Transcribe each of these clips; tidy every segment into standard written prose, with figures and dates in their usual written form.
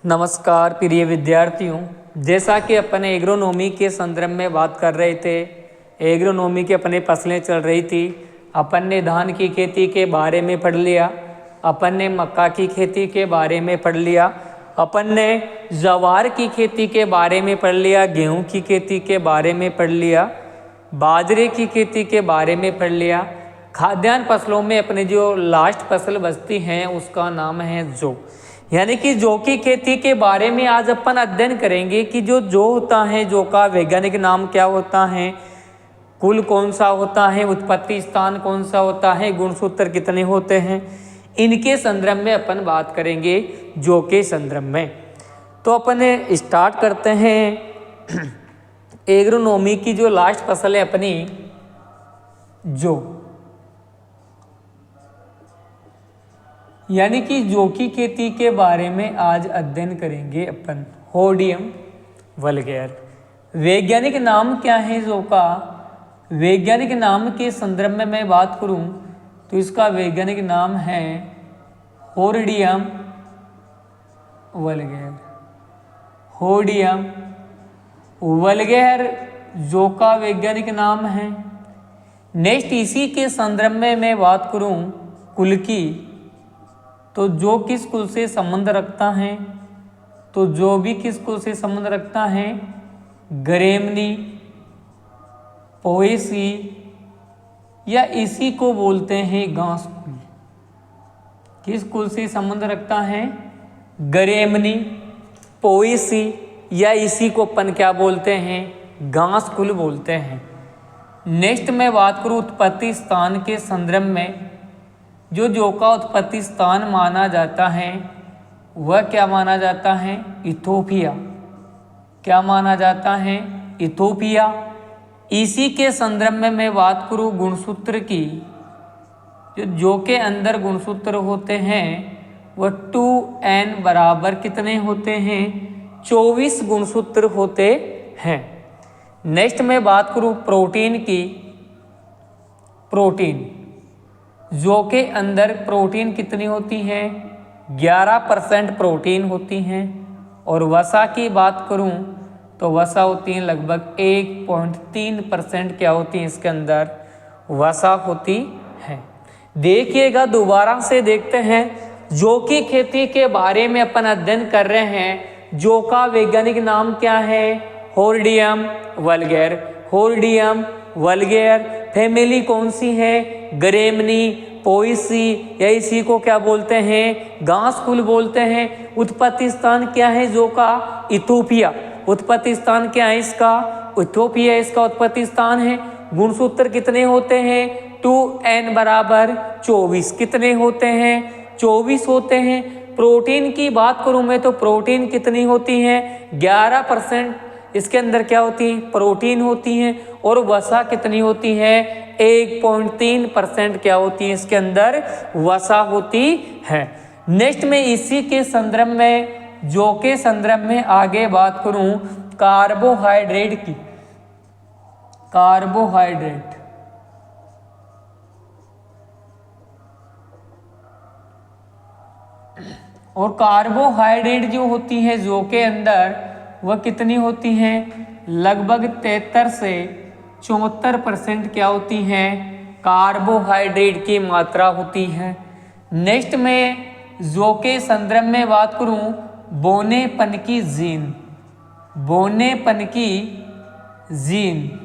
नमस्कार प्रिय विद्यार्थियों, जैसा कि अपन एग्रोनॉमी के संदर्भ में बात कर रहे थे। एग्रोनॉमी की अपने फसलें चल रही थी। अपन ने धान की खेती के बारे में पढ़ लिया, अपन ने मक्का की खेती के बारे में पढ़ लिया, अपन ने ज्वार की खेती के बारे में पढ़ लिया, गेहूं की खेती के बारे में पढ़ लिया, बाजरे की खेती के बारे में पढ़ लिया। खाद्यान्न फसलों में अपने जो लास्ट फसल बचती हैं उसका नाम है जौ। यानी कि जौ की खेती के बारे में आज अपन अध्ययन करेंगे कि जो जौ होता है, जौ का वैज्ञानिक नाम क्या होता है, कुल कौन सा होता है, उत्पत्ति स्थान कौन सा होता है, गुणसूत्र कितने होते हैं, इनके संदर्भ में अपन बात करेंगे जौ के संदर्भ में। तो अपन स्टार्ट करते हैं। एग्रोनॉमी की जो लास्ट फसल है अपनी जौ, यानी कि जौ की खेती के बारे में आज अध्ययन करेंगे अपन। होर्डियम वल्गैर वैज्ञानिक नाम क्या है जौ का? वैज्ञानिक नाम के संदर्भ में मैं बात करूं तो इसका वैज्ञानिक नाम है होर्डियम वल्गैर। होर्डियम वल्गैर जौ का वैज्ञानिक नाम है। नेक्स्ट इसी के संदर्भ में मैं बात करूं कुल की, तो जौ किस कुल से संबंध रखता है? तो जौ भी किस कुल से संबंध रखता है? ग्रेमनी, पोएसी, या इसी को बोलते हैं घास कुल। किस कुल से संबंध रखता है? ग्रेमनी, पोएसी, या इसी को अपन क्या बोलते हैं? घास कुल बोलते हैं। नेक्स्ट मैं बात करूं उत्पत्ति स्थान के संदर्भ में। जो जौ का उत्पत्ति स्थान माना जाता है वह क्या माना जाता है? इथोपिया। क्या माना जाता है? इथोपिया। इसी के संदर्भ में मैं बात करूं गुणसूत्र की, जो जौ के अंदर गुणसूत्र होते हैं वह 2n बराबर कितने होते हैं? 24 गुणसूत्र होते हैं। नेक्स्ट मैं बात करूं प्रोटीन की। प्रोटीन, जौ के अंदर प्रोटीन कितनी होती है? 11% प्रोटीन होती हैं। और वसा की बात करूं तो वसा होती है लगभग 1.3% क्या होती है इसके अंदर? वसा होती है। देखिएगा, दोबारा से देखते हैं। जौ की खेती के बारे में अपन अध्ययन कर रहे हैं। जौ का वैज्ञानिक नाम क्या है? होर्डियम वल्गैर। होर्डियम वल्गैर। फैमिली कौन सी है? ग्रेमनी, पोएसी, या इसी को क्या बोलते हैं? घास कुल बोलते हैं। उत्पत्ति स्थान क्या है जौ का? इथोपिया। उत्पत्ति स्थान क्या है इसका? इथोपिया इसका उत्पत्ति स्थान है। गुणसूत्र कितने होते हैं? 2n बराबर 24। कितने होते हैं? 24 होते हैं। प्रोटीन की बात करूं मैं तो प्रोटीन कितनी होती है? 11% इसके अंदर क्या होती है? प्रोटीन होती है। और वसा कितनी होती है? 1.3% क्या होती है इसके अंदर? वसा होती है। नेक्स्ट में इसी के संदर्भ में, जौ के संदर्भ में आगे बात करूं कार्बोहाइड्रेट की। कार्बोहाइड्रेट, और कार्बोहाइड्रेट जो होती है जौ के अंदर वह कितनी होती है? लगभग 73 से 74% क्या होती है? कार्बोहाइड्रेट की मात्रा होती है। नेक्स्ट में जौ के संदर्भ में बात करूं बोनेपन की जीन। बोनेपन की जीन,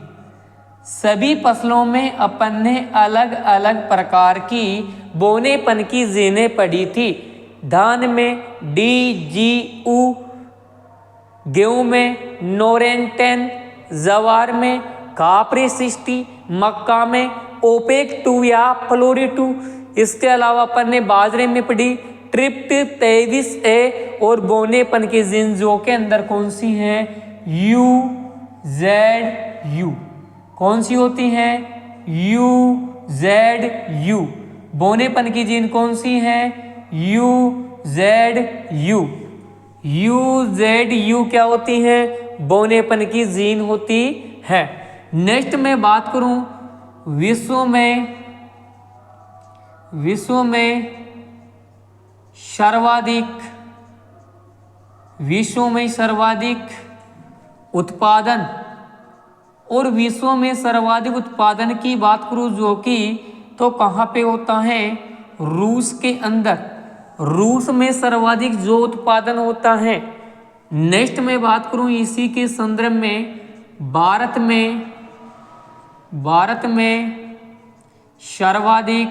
सभी फसलों में अपन ने अलग अलग प्रकार की बोनेपन की जीनें पढ़ी थी। धान में DGU, गेहूं में नोरेंटेन, जवार में काप्रिसिस्टी, मक्का में OPEC2 या फ्लोरी2। इसके अलावा अपन ने बाजरे में पढ़ी ट्रिप्ट 23A। और बोनेपन की जीन जौ के अंदर कौन सी है? UZU। कौन सी होती है? UZU। बोनेपन की जीन कौन सी है? UZU। UZU क्या होती है? बोनेपन की जीन होती है। नेक्स्ट मैं बात करूं विश्व में सर्वाधिक विश्व में सर्वाधिक उत्पादन, और विश्व में सर्वाधिक उत्पादन की बात करूँ जो कि तो कहाँ पे होता है, रूस के अंदर। रूस में सर्वाधिक जो उत्पादन होता है। नेक्स्ट में बात करूँ इसी के संदर्भ में, भारत में सर्वाधिक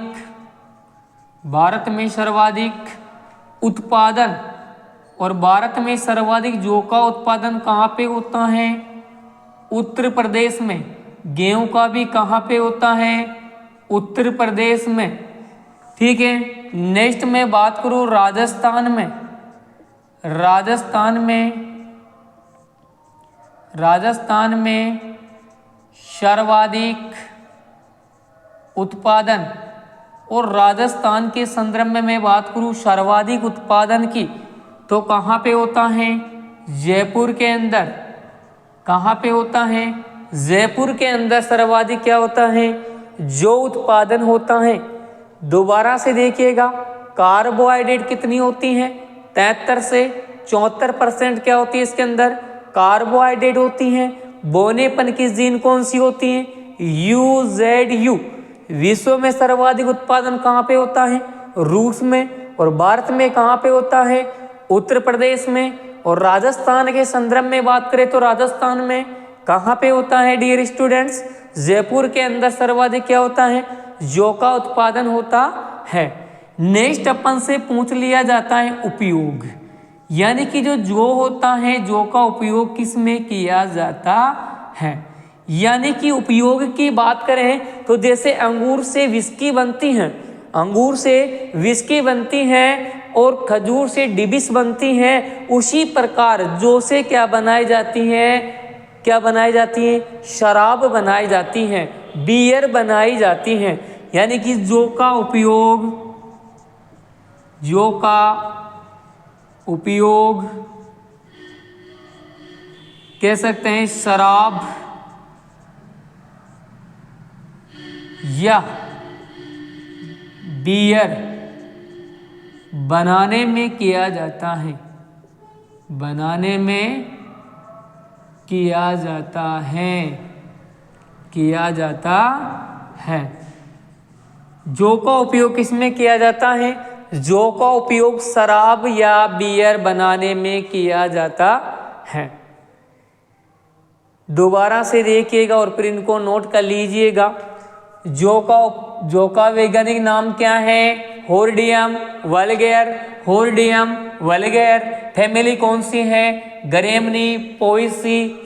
उत्पादन, और भारत में सर्वाधिक जौ का उत्पादन कहाँ पे होता है, उत्तर प्रदेश में। गेहूं का भी कहाँ पे होता है, उत्तर प्रदेश में। ठीक है, नेक्स्ट में बात करूं राजस्थान में सर्वाधिक उत्पादन, और राजस्थान के संदर्भ में मैं बात करूं सर्वाधिक उत्पादन की तो कहाँ पे होता है, जयपुर के अंदर। कहाँ पे होता है, जयपुर के अंदर सर्वाधिक क्या होता है, जो उत्पादन होता है। दोबारा से देखिएगा, कार्बोहाइड्रेट कितनी होती है, 73 से 74% क्या होती है इसके अंदर, कार्बोहाइड्रेट होती है। बोनेपन की जीन कौन सी होती है, UZU। विश्व में सर्वाधिक उत्पादन कहाँ पे होता है, रूस में, और भारत में कहाँ पे होता है, उत्तर प्रदेश में। और राजस्थान के संदर्भ में बात करें तो राजस्थान में कहाँ पे होता है डियर स्टूडेंट्स, जयपुर के अंदर सर्वाधिक क्या होता है, जौ का उत्पादन होता है। नेक्स्ट अपन से पूछ लिया जाता है उपयोग, यानी कि जो जौ होता है, जौ का उपयोग किस में किया जाता है। यानी कि उपयोग की बात करें तो जैसे अंगूर से विस्की बनती है, और खजूर से डिबिस बनती है, उसी प्रकार जौ से क्या बनाई जाती है, शराब बनाई जाती है, बियर बनाई जाती है। यानी कि जौ का उपयोग कह सकते हैं शराब या बियर बनाने में किया जाता है। जौ का उपयोग किसमें किया जाता है, जौ का उपयोग शराब या बियर बनाने में किया जाता है। दोबारा से देखिएगा और फिर इनको नोट कर लीजिएगा। जौ का वैज्ञानिक नाम क्या है, होर्डियम वल्गेर। फैमिली कौन सी है, गरेमनी, पोएसी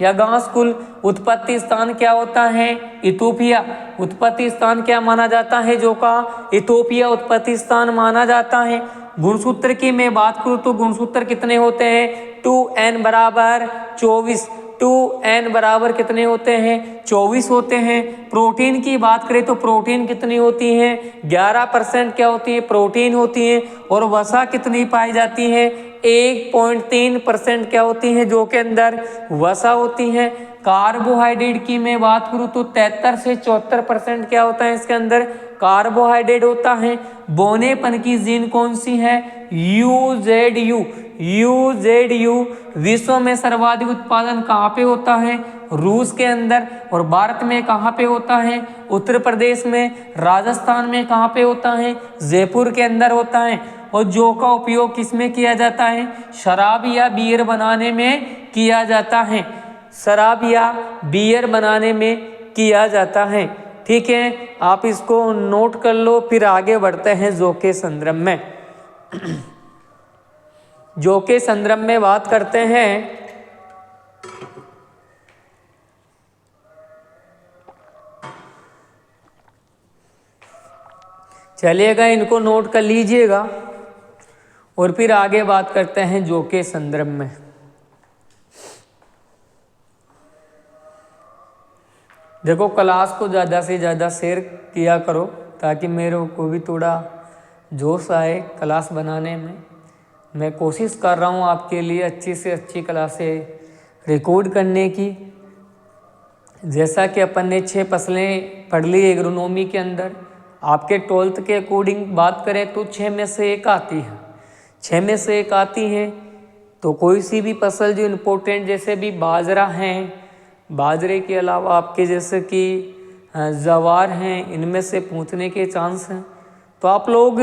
या घासकुल, उत्पत्ति स्थान क्या होता है, इथोपिया। उत्पत्ति स्थान क्या माना जाता है जौ का, इथोपिया उत्पत्ति स्थान माना जाता है। गुणसूत्र की मैं बात करूं तो गुणसूत्र कितने होते हैं, 2n बराबर 24, 2n बराबर कितने होते हैं, 24 होते हैं। प्रोटीन की बात करें तो प्रोटीन कितनी होती है, 11% क्या होती है, प्रोटीन होती है। और वसा कितनी पाई जाती है, 1.3% क्या होती है, जो के अंदर वसा होती है। कार्बोहाइड्रेट की मैं बात करूं तो 73 से 74% क्या होता है, इसके अंदर कार्बोहाइड्रेट होता है। बोनेपन की जीन कौन सी है, UZU। विश्व में सर्वाधिक उत्पादन कहाँ पे होता है, रूस के अंदर। और भारत में कहाँ पे होता है, उत्तर प्रदेश में। राजस्थान में कहाँ पे होता है, जयपुर के अंदर होता है। और जौ का उपयोग किस में किया जाता है, शराब या बियर बनाने में किया जाता है, ठीक है। आप इसको नोट कर लो, फिर आगे बढ़ते हैं जौ के संदर्भ में। जौ के संदर्भ में बात करते हैं। चलिएगा, इनको नोट कर लीजिएगा और फिर आगे बात करते हैं जौ के संदर्भ में। देखो, क्लास को ज़्यादा से ज़्यादा शेयर किया करो ताकि मेरे को भी थोड़ा जोश आए क्लास बनाने में। मैं कोशिश कर रहा हूँ आपके लिए अच्छी से अच्छी क्लासें रिकॉर्ड करने की। जैसा कि अपन ने 6 फसलें पढ़ ली एग्रोनॉमी के अंदर, आपके 12th के अकॉर्डिंग बात करें तो 6 में से एक आती है। 6 में से एक आती है। तो कोई सी भी फसल जो इम्पोर्टेंट, जैसे भी बाजरा हैं, बाजरे के अलावा आपके जैसे कि जवार हैं, इनमें से पूछने के चांस हैं। तो आप लोग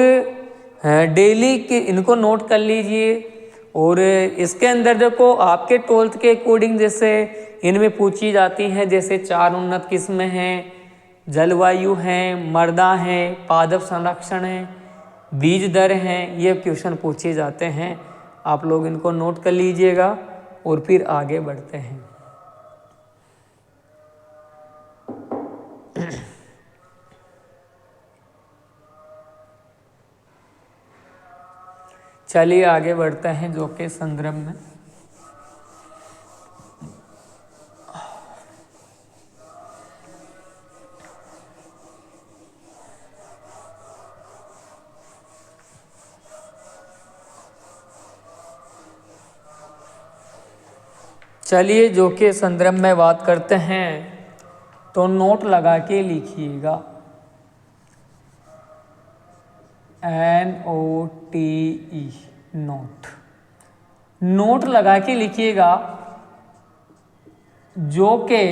डेली के इनको नोट कर लीजिए। और इसके अंदर देखो आपके 12th के अकॉर्डिंग जैसे इनमें पूछी जाती हैं, जैसे 4 उन्नत किस्में हैं, जलवायु हैं, मृदा हैं, पादप संरक्षण है, बीज दर हैं, ये क्वेश्चन पूछे जाते हैं। आप लोग इनको नोट कर लीजिएगा और फिर आगे बढ़ते हैं। चलिए आगे बढ़ते हैं जो के संदर्भ में। चलिए जो के संदर्भ में बात करते हैं, तो नोट लगा के लिखिएगा, NOTE नोट। नोट लगा के लिखिएगा जो के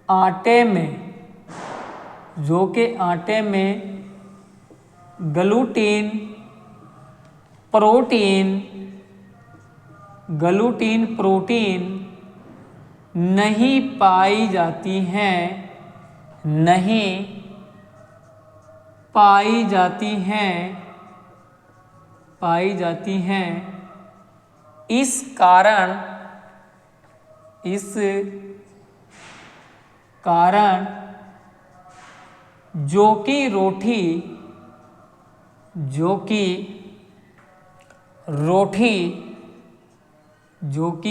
आटे में, जो के आटे में ग्लूटीन प्रोटीन नहीं पाई जाती हैं, नहीं पाई जाती हैं, पाई जाती हैं। इस कारण जो कि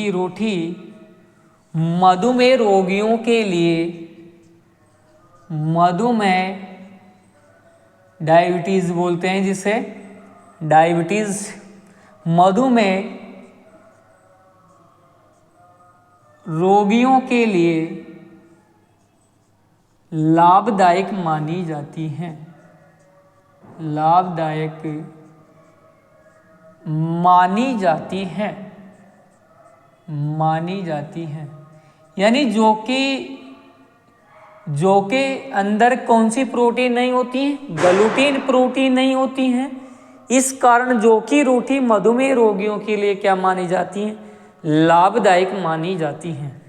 रोटी मधुमेह रोगियों के लिए, मधुमेह डायबिटीज़ बोलते हैं जिसे, डायबिटीज़ मधुमेह रोगियों के लिए लाभदायक मानी जाती हैं, लाभदायक मानी जाती हैं। यानी जो के अंदर कौन सी प्रोटीन नहीं होती है, ग्लूटीन प्रोटीन नहीं होती हैं। इस कारण जो की रोटी मधुमेह रोगियों के लिए क्या मानी जाती है, लाभदायक मानी जाती हैं।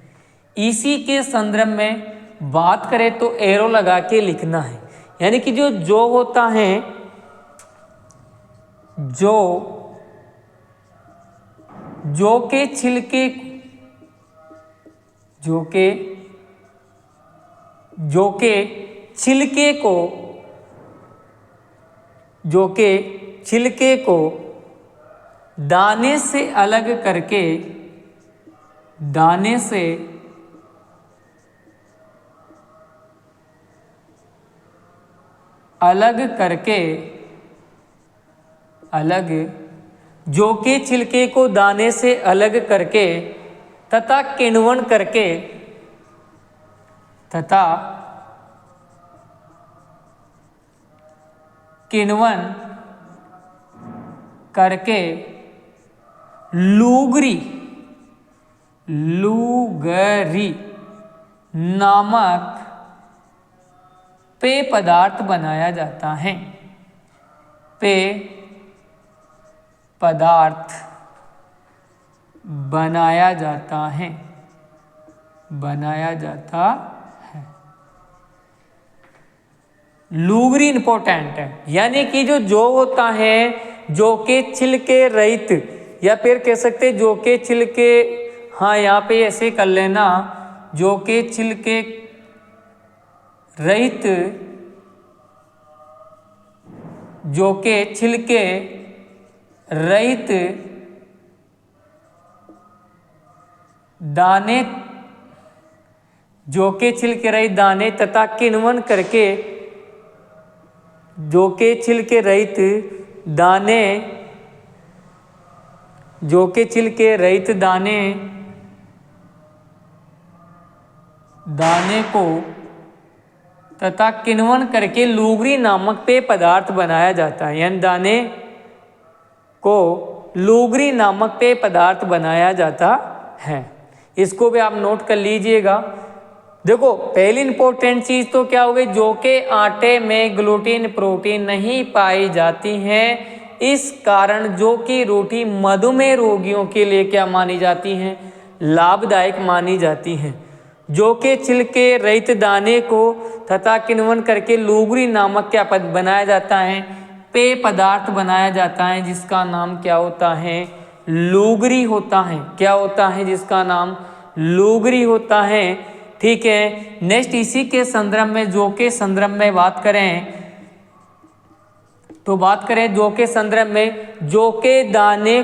इसी के संदर्भ में बात करें तो एरो लगा के लिखना है। यानी कि जो होता है, जो के छिलके को दाने से अलग करके, जो के छिलके को दाने से अलग करके तथा किण्वन करके लूगरी नामक पेय पदार्थ बनाया जाता है, पेय पदार्थ बनाया जाता है। लूगरी इंपॉर्टेंट है। यानी कि जो होता है, जो के छिलके रहित, या फिर कह सकते जो के छिलके, हाँ यहाँ पे ऐसे कर लेना, जो के छिलके रहित, जो के छिलके रहित दाने, जो के छिलके रहित दाने तथा किण्वन करके, जो के छिलके रहित दाने, जो के छिलके रहित दाने को तथा किण्वन करके लूगरी नामक पेय पदार्थ बनाया जाता है। यानी दाने को लूगरी नामक पेय पदार्थ बनाया जाता है। इसको भी आप नोट कर लीजिएगा। देखो पहली इंपॉर्टेंट चीज तो क्या हो गई, जो के आटे में ग्लूटीन प्रोटीन नहीं पाई जाती है, इस कारण जो कि रोटी मधुमेह रोगियों के लिए क्या मानी जाती है, लाभदायक मानी जाती है। जो के छिलके रहित दाने को तथा किण्वन करके लूगरी नामक क्या पद बनाया जाता है, पेय पदार्थ बनाया जाता है, जिसका नाम क्या होता है, लूगरी होता है। क्या होता है, जिसका नाम लूगरी होता है। ठीक है, नेक्स्ट इसी के संदर्भ में जो के संदर्भ में बात करें तो बात करें जो के संदर्भ में, जो के दाने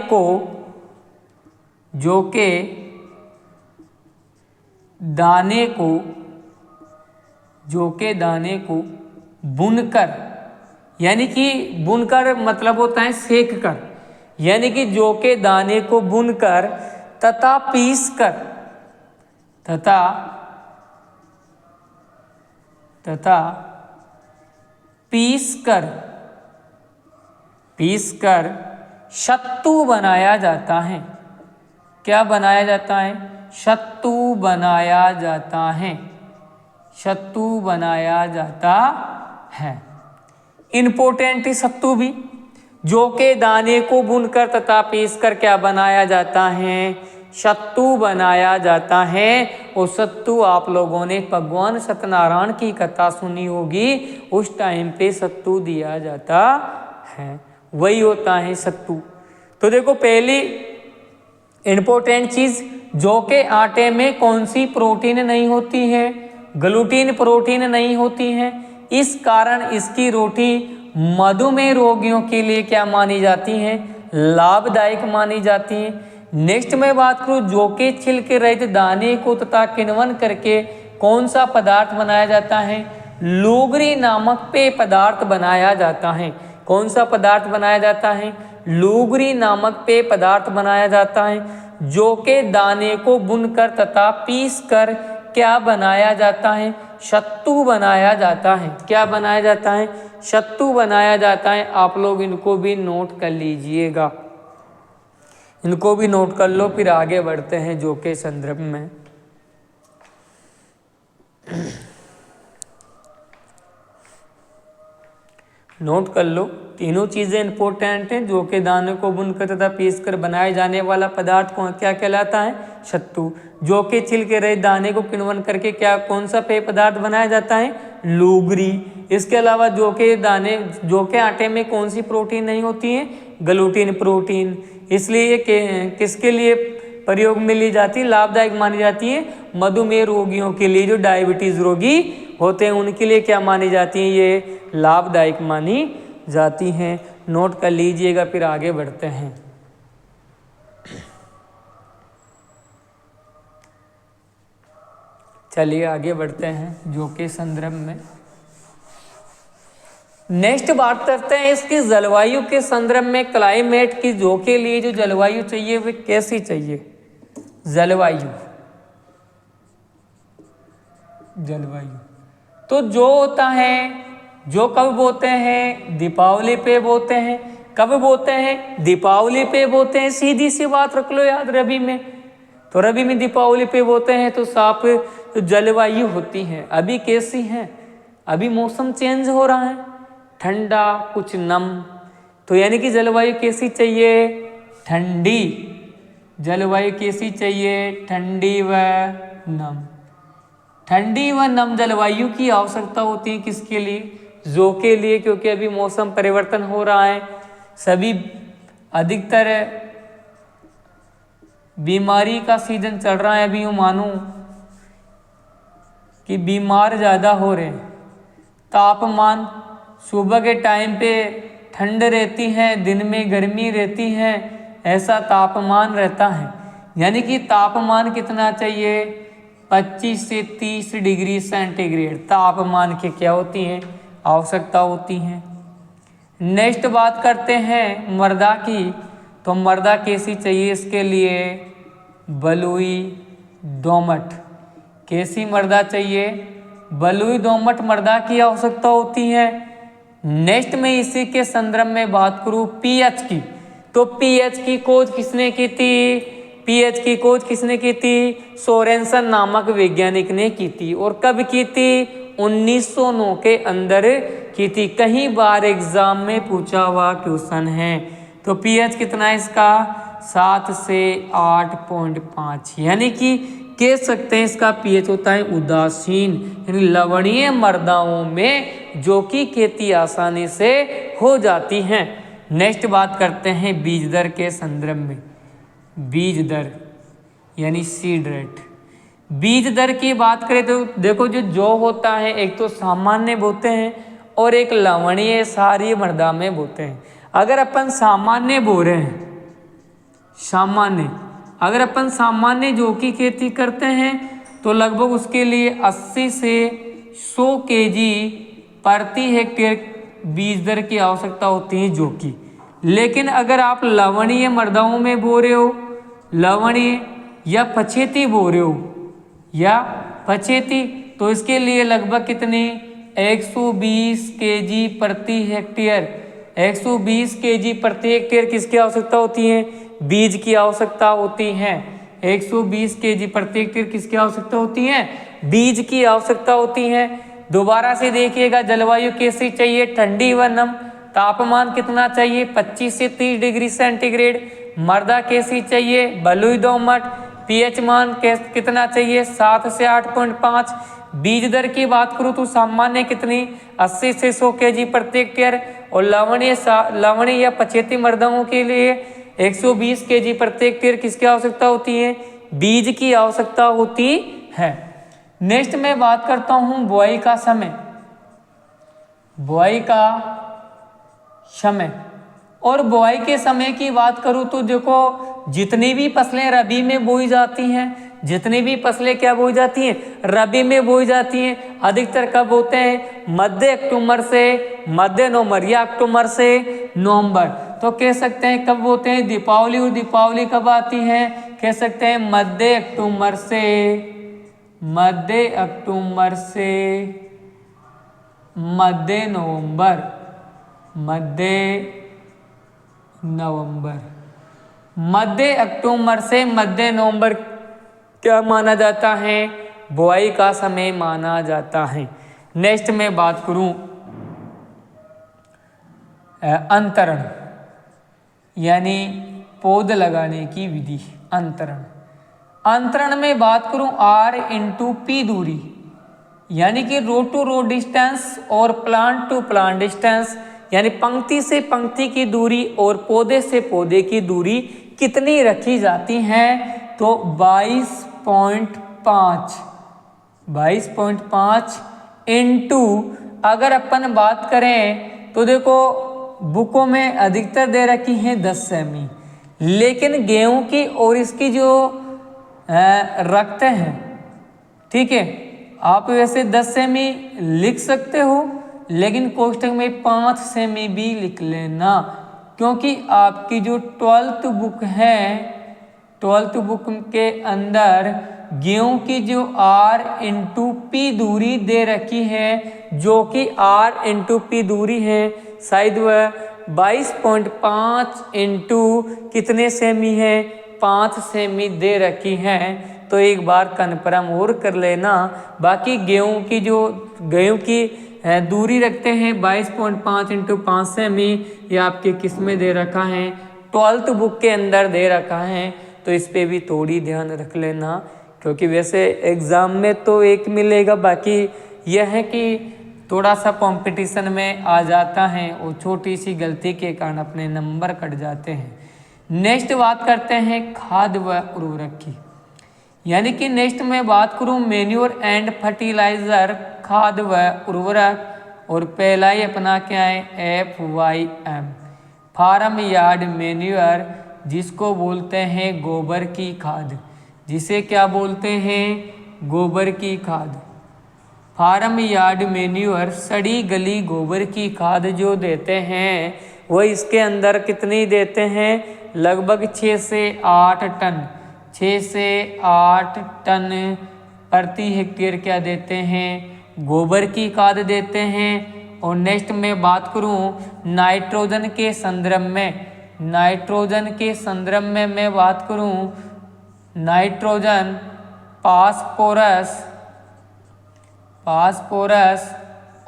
को भूनकर, यानी कि भूनकर मतलब होता है सेक कर, यानी कि जो के दाने को भूनकर तथा पीस कर सत्तू बनाया जाता है। क्या बनाया जाता है, सत्तू बनाया जाता है। इंपॉर्टेंट सत्तू भी, जो के दाने को भूनकर तथा पीसकर क्या बनाया जाता है, सत्तू बनाया जाता है। और सत्तू आप लोगों ने भगवान सत्यनारायण की कथा सुनी होगी, उस टाइम पे सत्तू दिया जाता है, वही होता है सत्तू। तो देखो पहली इंपॉर्टेंट चीज, जो के आटे में कौन सी प्रोटीन नहीं होती है, ग्लूटीन प्रोटीन नहीं होती है, इस कारण इसकी रोटी मधुमेह रोगियों के लिए क्या मानी जाती है, लाभदायक मानी जाती है। नेक्स्ट मैं बात करूं, जो के छिलके रहित दाने को तथा किण्वन करके कौन सा पदार्थ बनाया जाता है, लूगरी नामक पेय पदार्थ बनाया जाता है। कौन सा पदार्थ बनाया जाता है, लूगरी नामक पेय पदार्थ बनाया जाता है। जो के दाने को भूनकर तथा पीसकर क्या बनाया जाता है, सत्तू बनाया जाता है। क्या बनाया जाता है, सत्तू बनाया जाता है। आप लोग इनको भी नोट कर लीजिएगा, इनको भी नोट कर लो, फिर आगे बढ़ते हैं जो के संदर्भ में। नोट कर लो, तीनों चीजें इंपॉर्टेंट हैं। जो के दाने को भूनकर तथा पीसकर बनाए जाने वाला पदार्थ कौन क्या कहलाता है, सत्तू। जो के छिलके रहित दाने को किण्वन करके क्या कौन सा पेय पदार्थ बनाया जाता है, लूगरी। इसके अलावा जो के आटे में कौन सी प्रोटीन नहीं होती है, ग्लूटीन प्रोटीन, इसलिए किसके लिए प्रयोग में ली जाती है, लाभदायक मानी जाती है, मधुमेह रोगियों के लिए, जो डायबिटीज रोगी होते हैं उनके लिए क्या मानी जाती है, ये लाभदायक मानी जाती हैं। नोट कर लीजिएगा, फिर आगे बढ़ते हैं। चलिए आगे बढ़ते हैं जो के संदर्भ में। नेक्स्ट बात करते हैं इसकी जलवायु के संदर्भ में, क्लाइमेट की जो के लिए जो जलवायु चाहिए वे कैसी चाहिए, जलवायु तो जो होता है, जो कब बोते हैं, दीपावली पे बोते हैं। कब बोते हैं, दीपावली पे बोते हैं। सीधी सी बात रख लो याद, रबी में, तो रबी में दीपावली पे बोते हैं तो साफ तो जलवायु होती है। अभी कैसी है, अभी मौसम चेंज हो रहा है, ठंडा कुछ नम, तो यानी कि जलवायु कैसी चाहिए, ठंडी। जलवायु कैसी चाहिए, ठंडी व नम। ठंडी व नम जलवायु की आवश्यकता होती है किसके लिए, जो के लिए, क्योंकि अभी मौसम परिवर्तन हो रहा है, सभी अधिकतर बीमारी का सीजन चल रहा है। अभी यूँ मानो कि बीमार ज़्यादा हो रहे हैं। तापमान सुबह के टाइम पे ठंड रहती है, दिन में गर्मी रहती है, ऐसा तापमान रहता है। यानी कि तापमान कितना चाहिए, 25 से 30 डिग्री सेंटीग्रेड तापमान की क्या होती है, आवश्यकता होती है। नेक्स्ट बात करते हैं मृदा की, तो मृदा कैसी चाहिए इसके लिए, बलुई दोमट। कैसी मृदा चाहिए, बलुई दोमट मृदा की आवश्यकता होती है। नेक्स्ट में इसी के संदर्भ में बात करूं पीएच की, तो पीएच की खोज किसने की थी? पीएच की खोज किसने की थी? सोरेनसन नामक वैज्ञानिक ने की थी। और कब की थी? 1909 के अंदर की थी। कहीं बार एग्जाम में पूछा हुआ क्वेश्चन है। तो पीएच कितना है इसका? 7 से 8.5, यानी कि कह सकते हैं इसका पीएच होता है उदासीन, यानी लवणीय मृदाओं में जो कि खेती आसानी से हो जाती हैं। नेक्स्ट बात करते हैं बीज दर के संदर्भ में। बीज दर यानी सीड रेट। बीज दर की बात करें तो देखो जो होता है एक तो सामान्य बोते हैं और एक लवणीय क्षारीय मृदा में बोते हैं। अगर अपन सामान्य बो रहे हैं, अगर अपन सामान्य जौ की खेती करते हैं तो लगभग उसके लिए 80 से 100 केजी प्रति हेक्टेयर बीज दर की आवश्यकता होती है जौ की। लेकिन अगर आप लवणीय मृदाओं में बो रहे हो, लवणीय या पछेती बो रहे हो या पछेती, तो इसके लिए लगभग कितनी 120 केजी प्रति हेक्टेयर 120 केजी प्रति हेक्टेयर किसकी आवश्यकता होती है? बीज की आवश्यकता होती है। 120 केजी प्रति हेक्टेयर किसकी आवश्यकता होती है? बीज की आवश्यकता होती है। दोबारा से देखिएगा, जलवायु कैसी चाहिए? ठंडी व नम। तापमान कितना चाहिए? 25 से 30 डिग्री सेंटीग्रेड। मृदा कैसी चाहिए? बलुई दोमट। पीएच मान कितना चाहिए? 7 से 8.5। बीज दर की बात करूँ तो सामान्य कितनी? 80 से 100 केजी प्रति हेक्टेयर। और लवणीय या पछेती मृदाओं के लिए 120 केजी प्रति हेक्टेयर किसकी आवश्यकता होती है? बीज की आवश्यकता होती है। नेक्स्ट मैं बात करता हूं बुआई का समय। बुआई का समय और बुआई के समय की बात करूं तो देखो जितनी भी फसलें रबी में बोई जाती हैं, जितनी भी फसलें क्या बोई जाती हैं? रबी में बोई जाती हैं। अधिकतर कब होते हैं? मध्य अक्टूबर से मध्य नवंबर या अक्टूबर से नवंबर। तो कह सकते हैं कब होते हैं? दीपावली। और दीपावली कब आती है? कह सकते हैं मध्य अक्टूबर से मध्य नवंबर। मध्य अक्टूबर से मध्य नवंबर क्या माना जाता है? बुआई का समय माना जाता है। नेक्स्ट मैं बात करूं अंतरण यानी पौध लगाने की विधि। अंतरण में बात करूं R/P दूरी, यानी कि रो टू रो डिस्टेंस और प्लांट टू प्लांट डिस्टेंस, यानी पंक्ति से पंक्ति की दूरी और पौधे से पौधे की दूरी कितनी रखी जाती है? तो 22.5 इंटू, अगर अपन बात करें तो देखो बुकों में अधिकतर दे रखी है 10 सेमी, लेकिन गेहूं की और इसकी जो रखते हैं, ठीक है, आप वैसे 10 सेमी लिख सकते हो, लेकिन कोष्टक में 5 सेमी भी लिख लेना, क्योंकि आपकी जो 12th बुक है, 12th बुक के अंदर गेहूं की जो R/P दूरी दे रखी है, जो कि R/P दूरी है, शायद वह 22.5 इंटू कितने सेमी है? 5 सेमी दे रखी है। तो एक बार कन्फर्म और कर लेना। बाकी गेहूं की दूरी रखते हैं 22.5 इंटू 5 सेमी, ये आपके किस में दे रखा है? 12th बुक के अंदर दे रखा है। तो इस पे भी थोड़ी ध्यान रख लेना, क्योंकि वैसे एग्ज़ाम में तो एक मिलेगा, बाकी यह है कि थोड़ा सा कंपटीशन में आ जाता है और छोटी सी गलती के कारण अपने नंबर कट जाते हैं। नेक्स्ट बात करते हैं खाद व उर्वरक की, यानी कि नेक्स्ट मैं बात करूं मैन्योर एंड फर्टिलाइजर, खाद व उर्वरक, और पहला ही अपना क्या है? FYM, फार्म यार्ड मैन्योर, जिसको बोलते हैं गोबर की खाद। जिसे क्या बोलते हैं? गोबर की खाद। फार्म यार्ड मैन्योर, सड़ी गली गोबर की खाद जो देते हैं वो इसके अंदर कितनी देते हैं? लगभग 6 से 8 टन प्रति हेक्टेयर क्या देते हैं? गोबर की खाद देते हैं। और नेक्स्ट में बात करूं नाइट्रोजन के संदर्भ में, नाइट्रोजन के संदर्भ में मैं बात करूं, नाइट्रोजन, फास्फोरस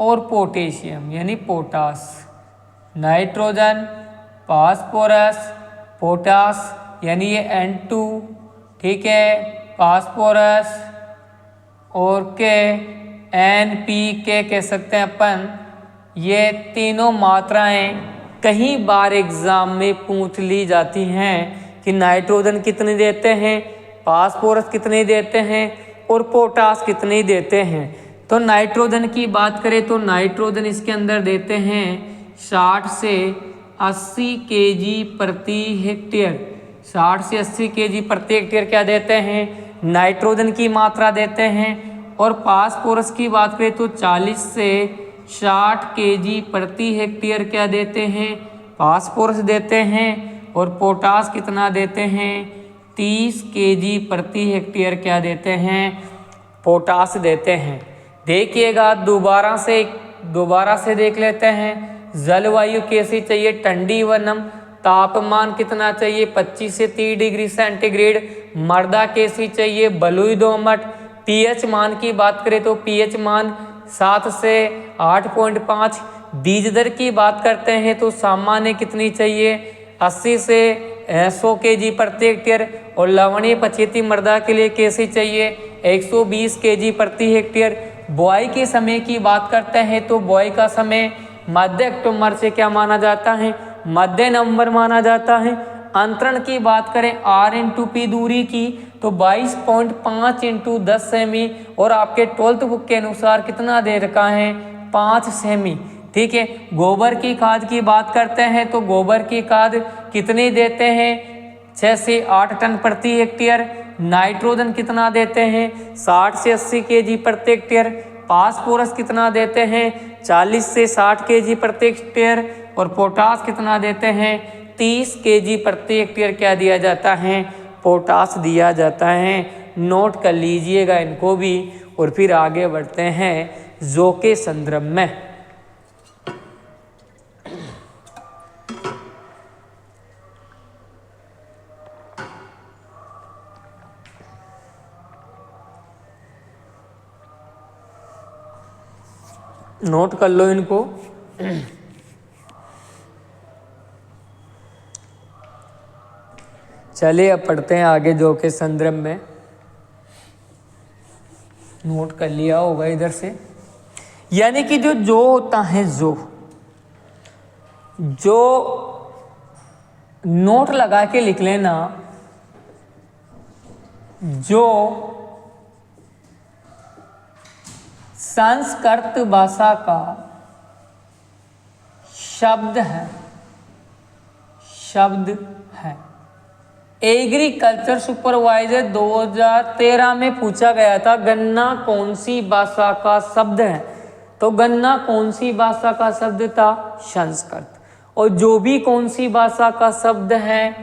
और पोटेशियम यानी पोटास। नाइट्रोजन, फास्फोरस, पोटास यानी ये N2, ठीक है, फास्फोरस और के NPK कह सकते हैं अपन। ये तीनों मात्राएं कई बार एग्जाम में पूछ ली जाती हैं कि नाइट्रोजन कितने देते हैं, फास्फोरस कितने देते हैं और पोटास कितने देते हैं। तो नाइट्रोजन की बात करें तो नाइट्रोजन इसके अंदर देते हैं 60 से 80 kg प्रति हेक्टेयर। 60 से 80 kg प्रति हेक्टेयर क्या देते हैं, नाइट्रोजन की मात्रा देते हैं। और फास्फोरस की बात करें तो 40 से 60 kg प्रति हेक्टेयर क्या देते हैं, फास्फोरस देते हैं। और पोटास कितना देते हैं, 30 kg प्रति हेक्टेयर क्या देते हैं, पोटास देते हैं। देखिएगा दोबारा से देख लेते हैं। जलवायु कैसी चाहिए, ठंडी व नम। तापमान कितना चाहिए, 25 से 30 डिग्री सेंटीग्रेड। मृदा कैसी चाहिए, बलुई दोमट। पीएच मान की बात करें तो पीएच मान 7 से 8.5। बीज दर की बात करते हैं तो सामान्य कितनी चाहिए, 80 से 100 kg प्रति हेक्टेयर। और लवणीय पछेती मृदा के लिए कैसी चाहिए, 120 kg प्रति हेक्टेयर। बुआई के समय की बात करते हैं तो बुआई का समय मध्य अक्टूबर से क्या माना जाता है, मध्य नवंबर माना जाता है। अंतरण की बात करें R/P दूरी की तो 22.5 × 10 सेमी। और आपके 12th बुक के अनुसार कितना दे रखा है, 5 सेमी, ठीक है। गोबर की खाद की बात करते हैं तो गोबर की खाद कितनी देते हैं, 6 से 8 टन प्रति हेक्टेयर। नाइट्रोजन कितना देते हैं, 60 से 80 kg प्रति हेक्टेयर। फास्फोरस कितना देते हैं, 40 से 60 kg प्रति हेक्टेयर। और पोटास कितना देते हैं, 30 kg प्रति हेक्टेयर क्या दिया जाता है, पोटास दिया जाता है। नोट कर लीजिएगा इनको भी। और फिर आगे बढ़ते हैं जो के संदर्भ में। नोट कर लो इनको। चलिए अब पढ़ते हैं आगे जो के संदर्भ में। नोट कर लिया होगा इधर से। यानी कि जो होता है, जो नोट लगा के लिख लेना, जो संस्कृत भाषा का शब्द है। एग्रीकल्चर सुपरवाइजर 2013 में पूछा गया था गन्ना कौन सी भाषा का शब्द है, तो गन्ना कौन सी भाषा का शब्द था, संस्कृत। और जो भी कौन सी भाषा का शब्द है,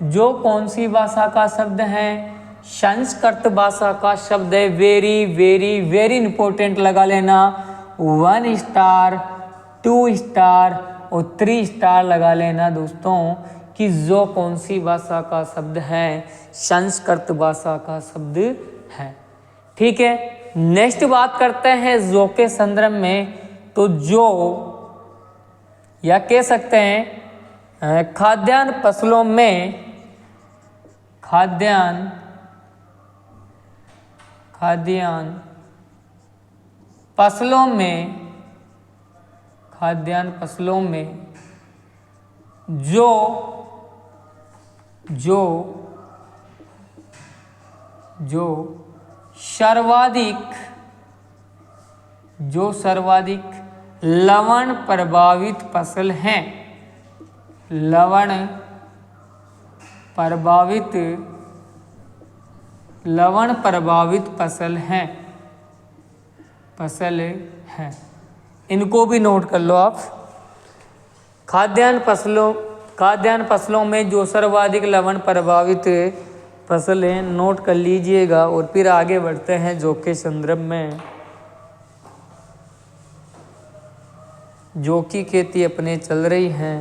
जो कौन सी भाषा का शब्द है, संस्कृत भाषा का शब्द है। वेरी वेरी वेरी इंपॉर्टेंट लगा लेना। 1 स्टार 2 स्टार और 3 स्टार लगा लेना दोस्तों कि जो कौन सी भाषा का शब्द है, संस्कृत भाषा का शब्द है, ठीक है। नेक्स्ट बात करते हैं जो के संदर्भ में। तो जो या कह सकते हैं खाद्यान्न फसलों में, खाद्यान्न फसलों में जो सर्वाधिक लवण प्रभावित फसल हैं, लवण प्रभावित फसल है। इनको भी नोट कर लो आप। खाद्यान्न फसलों में जो सर्वाधिक लवण प्रभावित फसल है, नोट कर लीजिएगा। और फिर आगे बढ़ते हैं जो के संदर्भ में। जो की खेती अपने चल रही है।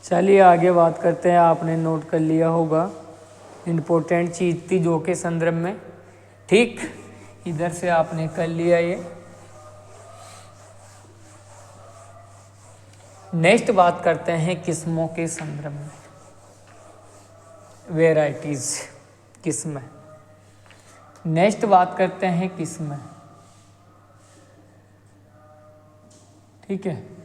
चलिए आगे बात करते हैं। आपने नोट कर लिया होगा, इम्पोर्टेंट चीज़ थी जो के संदर्भ में, ठीक, इधर से आपने कर लिया ये। नेक्स्ट बात करते हैं किस्मों के संदर्भ में, वेराइटीज, किस्में। नेक्स्ट बात करते हैं किस्में, ठीक है।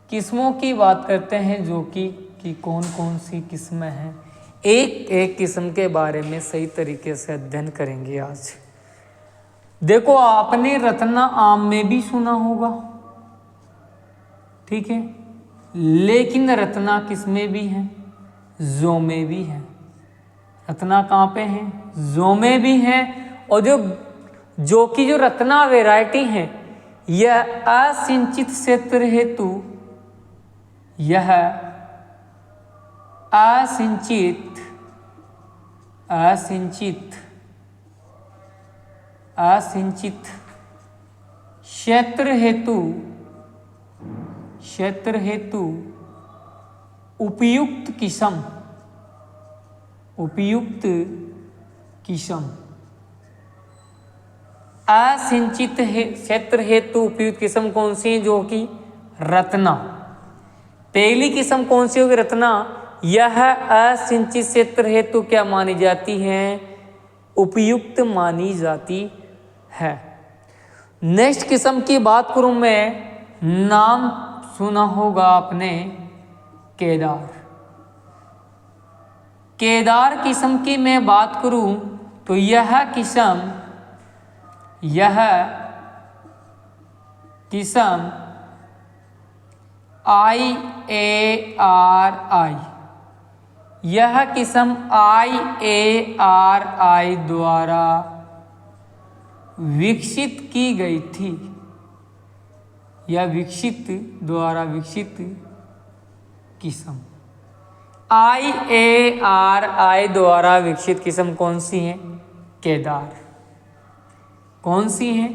किस्मों की बात करते हैं जो कि कौन कौन सी किस्में हैं, एक एक किस्म के बारे में सही तरीके से अध्ययन करेंगे आज। देखो, आपने रत्ना आम में भी सुना होगा, ठीक है, लेकिन रत्ना किस्में भी हैं, जो में भी हैं। रत्ना कहाँ पे हैं? जो में भी हैं। और जो रत्ना वैरायटी हैं, यह असिंचित क्षेत्र हेतु, यह असिंचित क्षेत्र हेतु उपयुक्त किस्म असिंचित क्षेत्र हेतु उपयुक्त किस्म कौन सी है? जो कि रत्ना। पहली किस्म कौन सी होगी? रत्ना। यह असिंचित क्षेत्र हेतु क्या मानी जाती है? उपयुक्त मानी जाती है। नेक्स्ट किस्म की बात करूं मैं, नाम सुना होगा आपने, केदार। केदार किस्म की मैं बात करूं तो यह किस्म IARI, यह किस्म IARI द्वारा विकसित की गई थी। यह विकसित किस्म IARI द्वारा विकसित किस्म कौन सी है? केदार। कौन सी है?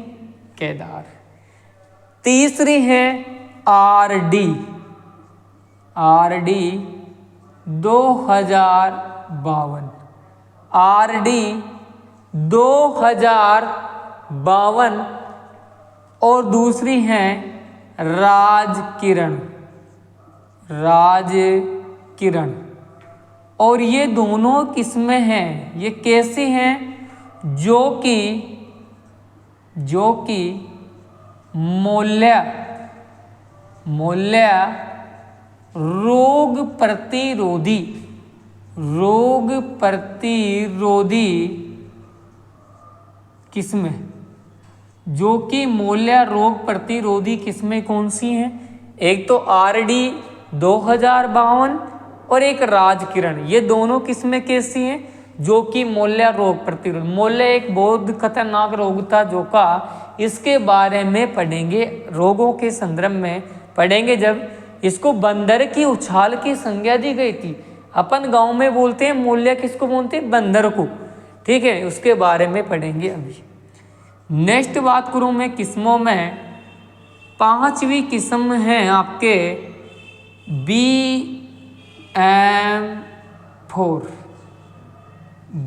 केदार। तीसरी है RD 2052, RD 2052। और दूसरी है राजकिरण। और ये दोनों किस्में हैं, ये कैसी हैं? जो कि मूल्य रोग प्रतिरोधी किस्में, जो कि मूल्य रोग प्रतिरोधी किस्में कौन सी हैं? एक तो RD 2052 और एक राजकिरण। ये दोनों किस्में कैसी हैं? जो कि मूल्य रोग प्रतिरोध। मूल्य एक बहुत खतरनाक रोग था जो का, इसके बारे में पढ़ेंगे, रोगों के संदर्भ में पढ़ेंगे। जब इसको बंदर की उछाल की संज्ञा दी गई थी, अपन गांव में बोलते हैं मूल्य, किसको बोलते हैं? बंदर को, ठीक है, उसके बारे में पढ़ेंगे अभी। नेक्स्ट बात करूं मैं किस्मों में, पांचवी किस्म है आपके BM4।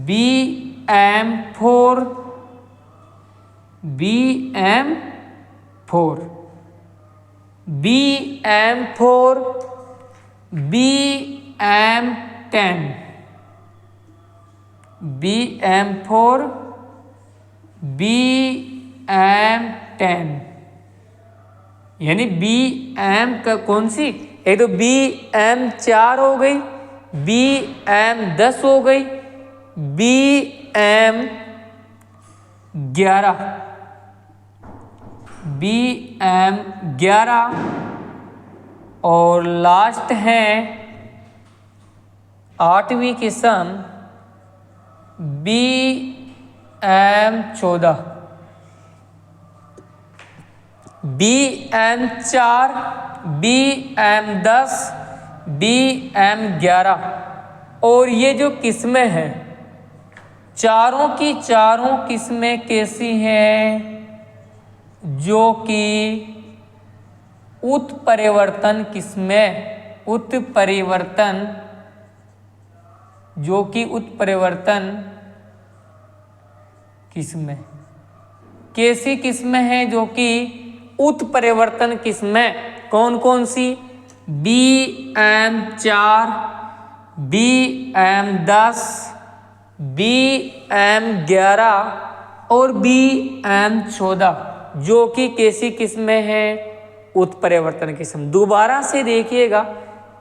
BM4, BM10, BM4, BM10, यानी BM का कौन सी? एक तो BM4 हो गई, BM10 हो गई, BM11 और लास्ट है आठवीं किस्म BM14। BM4, BM10, BM11 और ये जो किस्में हैं, चारों की चारों किस्में कैसी हैं? जो कि उत्परिवर्तन उत्परिवर्तन, जो कि उत्परिवर्तन किस्में, कैसी किस्में हैं जो कि उत्परिवर्तन किस्में, कौन कौन सी? BM4, BM10, BM11 और BM14, जो कि कैसी किस्में हैं? उत्परिवर्तन किस्म। दोबारा से देखिएगा,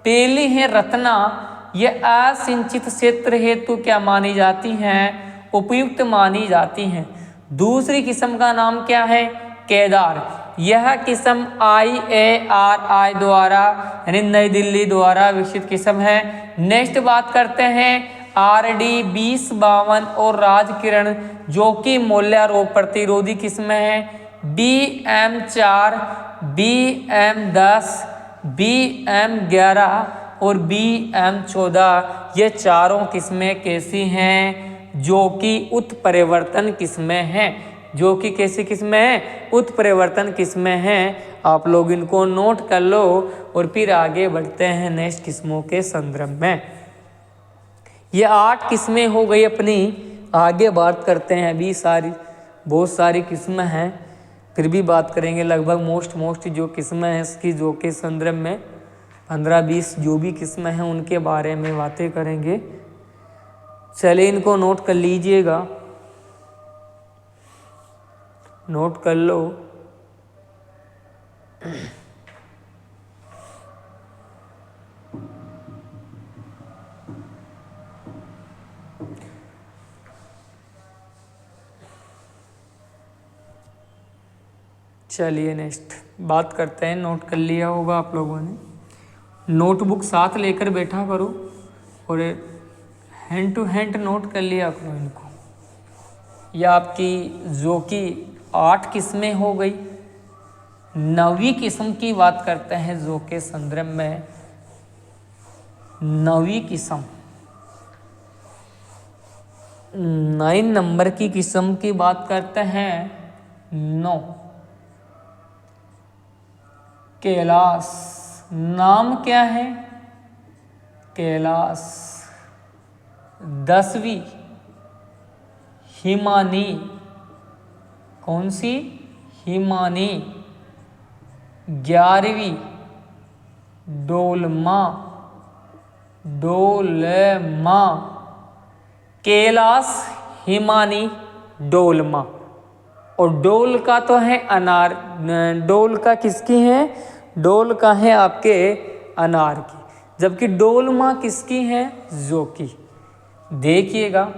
पहली है रत्ना, यह असिंचित क्षेत्र हेतु क्या मानी जाती हैं? उपयुक्त मानी जाती हैं। दूसरी किस्म का नाम क्या है? केदार। यह किस्म IARI द्वारा यानी नई दिल्ली द्वारा विकसित किस्म है। नेक्स्ट बात करते हैं RD 2052 और राजकिरण, जो कि मूल्यारोप प्रतिरोधी किस्म है। BM4, BM10, BM11 और BM14, ये चारों किस्में कैसी हैं? जो कि उत्परिवर्तन किस्में हैं। जो कि कैसी किस्में हैं? उत्परिवर्तन किस्में हैं। आप लोग इनको नोट कर लो और फिर आगे बढ़ते हैं नेक्स्ट किस्मों के संदर्भ में। ये 8 किस्में हो गई अपनी। आगे बात करते हैं, अभी बहुत सारी किस्में हैं, फिर भी बात करेंगे लगभग मोस्ट जो किस्में हैं इसकी, जो के संदर्भ में 15-20 जो भी किस्में हैं उनके बारे में बातें करेंगे। चलिए इनको नोट कर लीजिएगा, नोट कर लो। चलिए नेक्स्ट बात करते हैं। नोट कर लिया होगा आप लोगों ने, नोटबुक साथ लेकर बैठा करो और हैंड टू हैंड नोट कर लिया करो इनको। यह आपकी जो कि 8 किस्में हो गई। 9वीं किस्म की बात करते हैं जो के संदर्भ में। 9वीं किस्म, 9 नंबर की किस्म की बात करते हैं। 9 कैलाश, नाम क्या है? कैलाश। 10वीं हिमानी, कौन सी? हिमानी। 11वीं डोलमा, डोलमा। कैलाश, हिमानी, डोलमा। और डोल का तो है अनार, डोल का किसकी है? डोल का है आपके अनार की, जबकि डोलमा किसकी है? जो की। देखिएगा,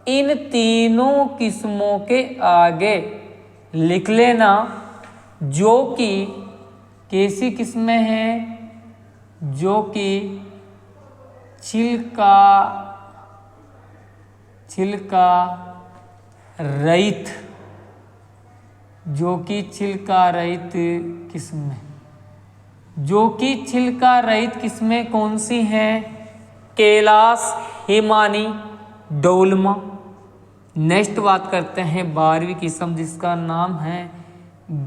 इन तीनों किस्मों के आगे लिख लेना जो कि कैसी किस्में हैं? जो कि छिलका रहित, जो कि छिलका रहित किस्में। जो कि छिलका रहित किस्में कौन सी हैं? कैलाश, हिमानी, डोलमा। नेक्स्ट बात करते हैं 12वीं किस्म, जिसका नाम है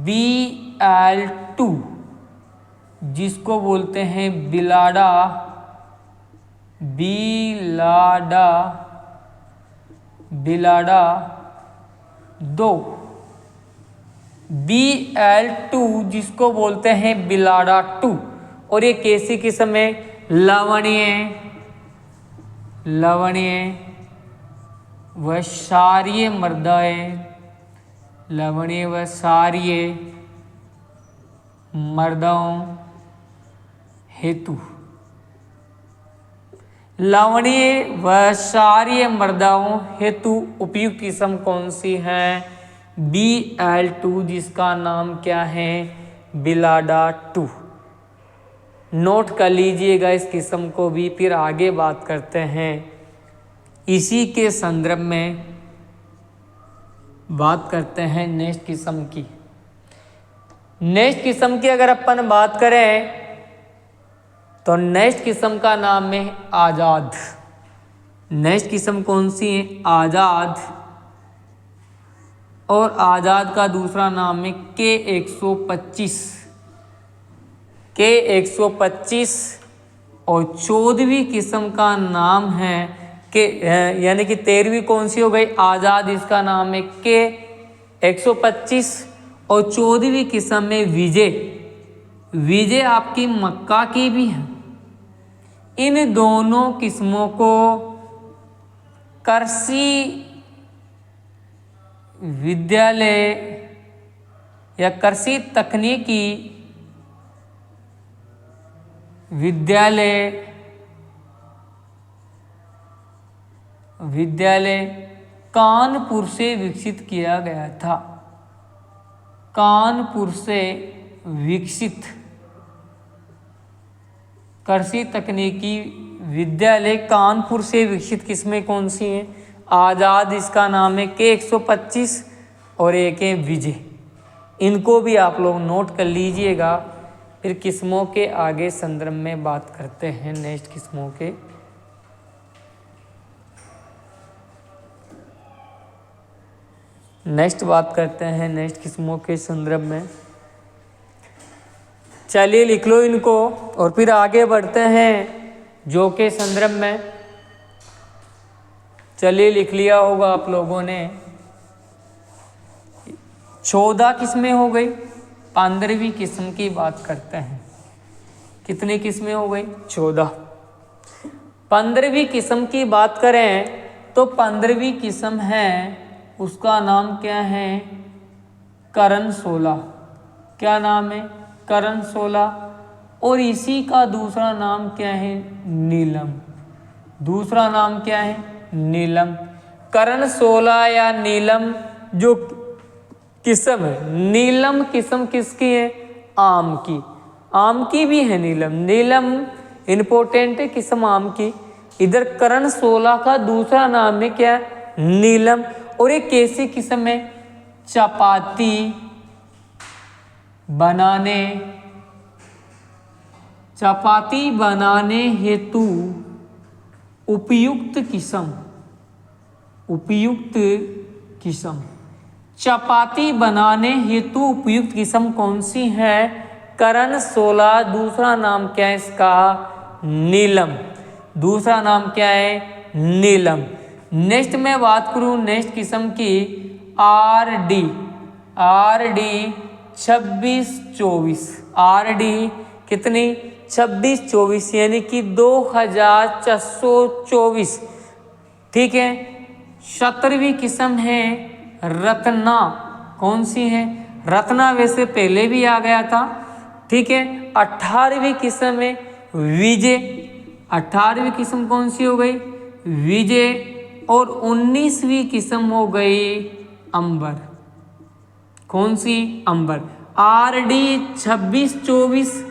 BL2, जिसको बोलते हैं बिलाडा, बिलाडा, बिलाडा 2। BL2 जिसको बोलते हैं बिलाडा 2। और ये कैसी किस्म है? लवणीय, लवणीय व क्षारीय मृदाएं, लवणीय व क्षारीय मृदाओं हेतु, लवणीय व क्षारीय मृदाओं हेतु उपयुक्त किस्म कौन सी है? BL2, जिसका नाम क्या है? बिलाडा 2। नोट कर लीजिएगा इस किस्म को भी, फिर आगे बात करते हैं। इसी के संदर्भ में बात करते हैं नेक्स्ट किस्म की। नेक्स्ट किस्म की अगर अपन बात करें तो नेक्स्ट किस्म का नाम है आजाद। नेक्स्ट किस्म कौन सी है? आजाद। और आजाद का दूसरा नाम है K125। K125 और 14वीं किस्म का नाम है के, यानी कि 13वीं कौन सी हो गई, आज़ाद, इसका नाम है के 125। और 14वीं किस्म में विजय, विजय आपकी मक्का की भी है। इन दोनों किस्मों को कृषि विद्यालय या कृषि तकनीकी विद्यालय कानपुर से विकसित किया गया था। कानपुर से विकसित कृषि तकनीकी विद्यालय कानपुर से विकसित किस्में कौन सी हैं, आज़ाद, इसका नाम है के 125 और एक है विजय। इनको भी आप लोग नोट कर लीजिएगा। फिर किस्मों के आगे संदर्भ में बात करते हैं, नेक्स्ट किस्मों के। नेक्स्ट बात करते हैं नेक्स्ट किस्मों के संदर्भ में। चलिए लिख लो इनको और फिर आगे बढ़ते हैं जो के संदर्भ में। चलिए लिख लिया होगा आप लोगों ने। 14 किस्में हो गई। 15वीं किस्म की बात करते हैं। कितनी किस्में हो गई, 14। 15वीं किस्म की बात करें तो 15वीं किस्म है, उसका नाम क्या है, करण 16। क्या नाम है, करण 16। और इसी का दूसरा नाम क्या है, नीलम। दूसरा नाम क्या है, नीलम। करण 16 या नीलम जो किस्म है, नीलम किस्म किसकी है, आम की। आम की भी है नीलम। नीलम इंपॉर्टेंट है किस्म आम की। इधर करण 16 का दूसरा नाम है क्या, नीलम। और एक कैसी किस्म है, चपाती बनाने हेतु उपयुक्त किस्म। उपयुक्त किस्म, चपाती बनाने हेतु उपयुक्त किस्म कौन सी है, करण 16। दूसरा नाम क्या है इसका, नीलम। दूसरा नाम क्या है, नीलम। नेक्स्ट मैं बात करूं नेक्स्ट किस्म की, आरडी। आरडी 26-24। आरडी कितनी, 26-24 यानी कि 2424। ठीक है। 17वीं किस्म है रत्ना। कौन सी है, रत्ना वैसे पहले भी आ गया था। ठीक है। 18वीं किस्म है विजय। 18वीं किस्म कौन सी हो गई, विजय। और 19वीं किस्म हो गई अंबर। कौन सी, अंबर। आरडी 26-24,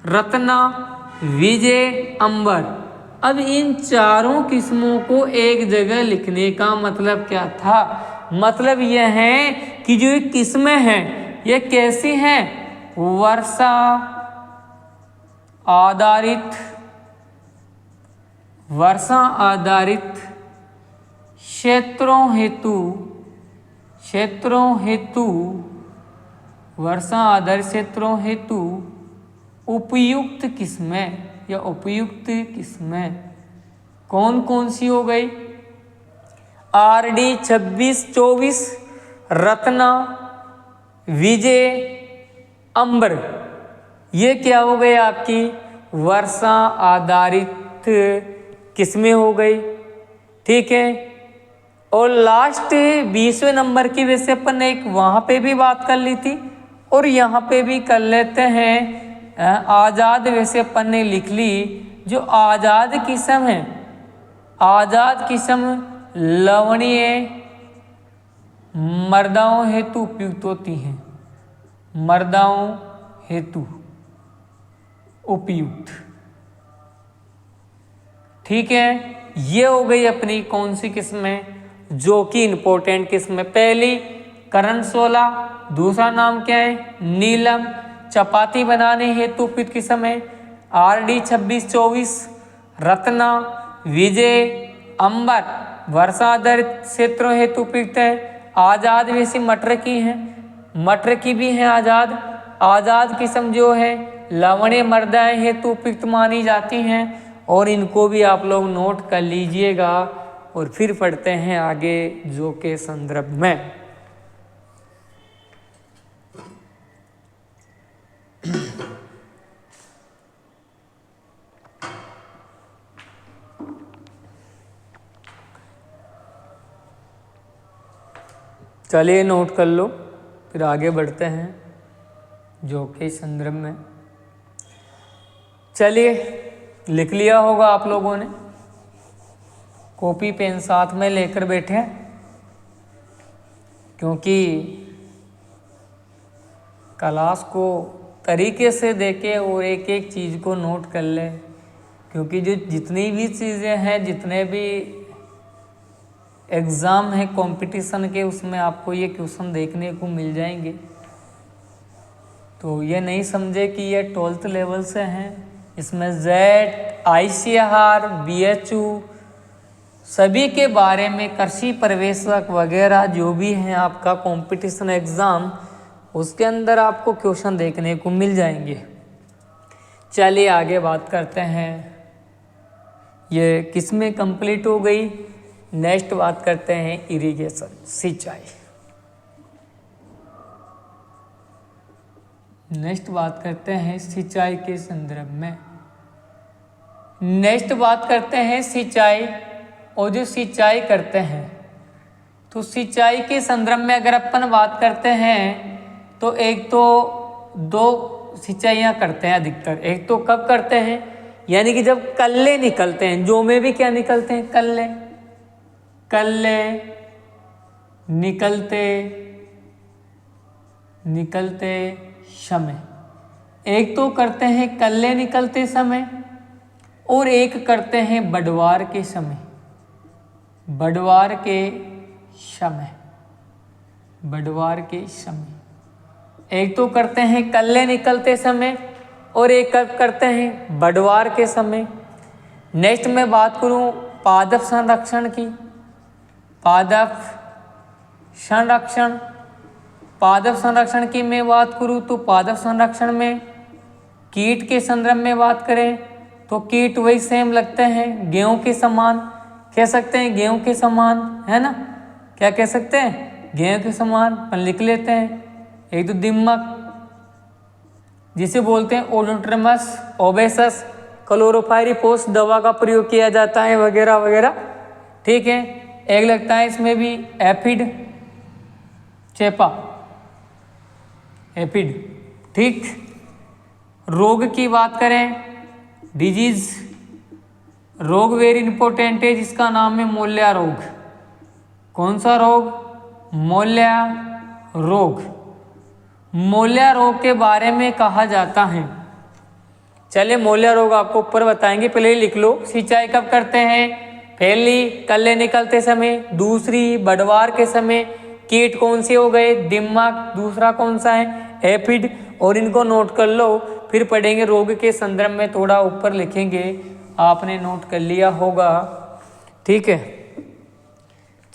रत्ना, विजय, अंबर। अब इन चारों किस्मों को एक जगह लिखने का मतलब क्या था, मतलब यह है कि जो ये किस्में हैं ये कैसी हैं, वर्षा आधारित, वर्षा आधारित क्षेत्रों हेतु वर्षा आधारित क्षेत्रों हेतु उपयुक्त किस्में या उपयुक्त किस्में कौन कौन सी हो गई, आरडी 26-24, रत्ना, विजय, अंबर। ये क्या हो गई आपकी वर्षा आधारित किस्में हो गई। ठीक है। और लास्ट 20वें नंबर की वैसे अपन एक वहाँ पे भी बात कर ली थी और यहाँ पे भी कर लेते हैं। आज़ाद वैसे अपन ने लिख ली। जो आज़ाद किस्म है, आज़ाद किस्म लवणीय मर्दाओं हेतु उपयुक्त होती हैं। मर्दाओं हेतु उपयुक्त। ठीक है। ये हो गई अपनी कौन सी किस्में, जो कि इंपॉर्टेंट किस्म है। पहली करण 16, दूसरा नाम क्या है, नीलम। चपाती बनाने हेतु उपयुक्त किस्म है आरडी 26-24, रत्ना, विजय, अंबर। वर्षा आधारित क्षेत्रों हेतु उपयुक्त है। आज़ाद वैसी मटर की है, मटर की भी है आज़ाद। आज़ाद किस्म जो है लवणीय मृदाएं हेतु उपयुक्त मानी जाती हैं और इनको भी आप लोग नोट कर लीजिएगा। और फिर पढ़ते हैं आगे जो के संदर्भ में। चलिए नोट कर लो, फिर आगे बढ़ते हैं जो के संदर्भ में। चलिए लिख लिया होगा आप लोगों ने, कॉपी पेन साथ में लेकर बैठे, क्योंकि क्लास को तरीके से देखे और एक एक चीज़ को नोट कर ले, क्योंकि जो जितनी भी चीज़ें हैं, जितने भी एग्ज़ाम है कंपटीशन के, उसमें आपको ये क्वेश्चन देखने को मिल जाएंगे। तो ये नहीं समझे कि ये 12th लेवल से हैं। इसमें जेट, ICAR, BHU सभी के बारे में, कृषि प्रवेशक वगैरह जो भी हैं आपका कंपटीशन एग्ज़ाम, उसके अंदर आपको क्वेश्चन देखने को मिल जाएंगे। चलिए आगे बात करते हैं। ये किसमें कंप्लीट हो गई। नेक्स्ट बात करते हैं इरिगेशन, सिंचाई। नेक्स्ट बात करते हैं सिंचाई के संदर्भ में। नेक्स्ट बात करते हैं सिंचाई। और जो सिंचाई करते हैं, तो सिंचाई के संदर्भ में अगर अपन बात करते हैं तो एक तो दो सिंचाइयाँ करते हैं अधिकतर। एक तो कब करते हैं, यानी कि जब कल्ले निकलते हैं, जो में भी क्या निकलते हैं, कल्ले, कल्ले निकलते समय। एक तो करते हैं कल्ले निकलते समय और एक करते हैं बड़वार के समय। बड़वार के समय एक तो करते हैं कल्ले निकलते समय और एक कब करते हैं, बड़वार के समय। नेक्स्ट मैं बात करूं पादप संरक्षण की। पादप संरक्षण की मैं बात करूं तो पादप संरक्षण में कीट के संदर्भ में बात करें तो कीट वही सेम लगते हैं, गेहूं के समान कह सकते हैं, गेहूं के समान है ना, क्या कह सकते हैं, गेहूं के समान। अपन लिख लेते हैं। एक तो दीमक जिसे बोलते हैं ओडोट्रमस ओबेसस, क्लोरोपाइरिफॉस दवा का प्रयोग किया जाता है वगैरह वगैरह, ठीक है। एक लगता है इसमें भी एफिड, चेपा, एफिड, ठीक। रोग की बात करें, डिजीज, रोग वेरी इंपॉर्टेंट है जिसका नाम है मोल्ला रोग। कौन सा रोग, मोल्ला रोग। मोल्ला रोग के बारे में कहा जाता है। चलिए मोल्ला रोग आपको ऊपर बताएंगे, पहले ही लिख लो। सिंचाई कब करते हैं, पहली कल्ले निकलते समय, दूसरी बड़वार के समय। कीट कौन से हो गए, दीमक, दूसरा कौन सा है, एफिड। और इनको नोट कर लो, फिर पढ़ेंगे रोग के संदर्भ में, थोड़ा ऊपर लिखेंगे, आपने नोट कर लिया होगा, ठीक है।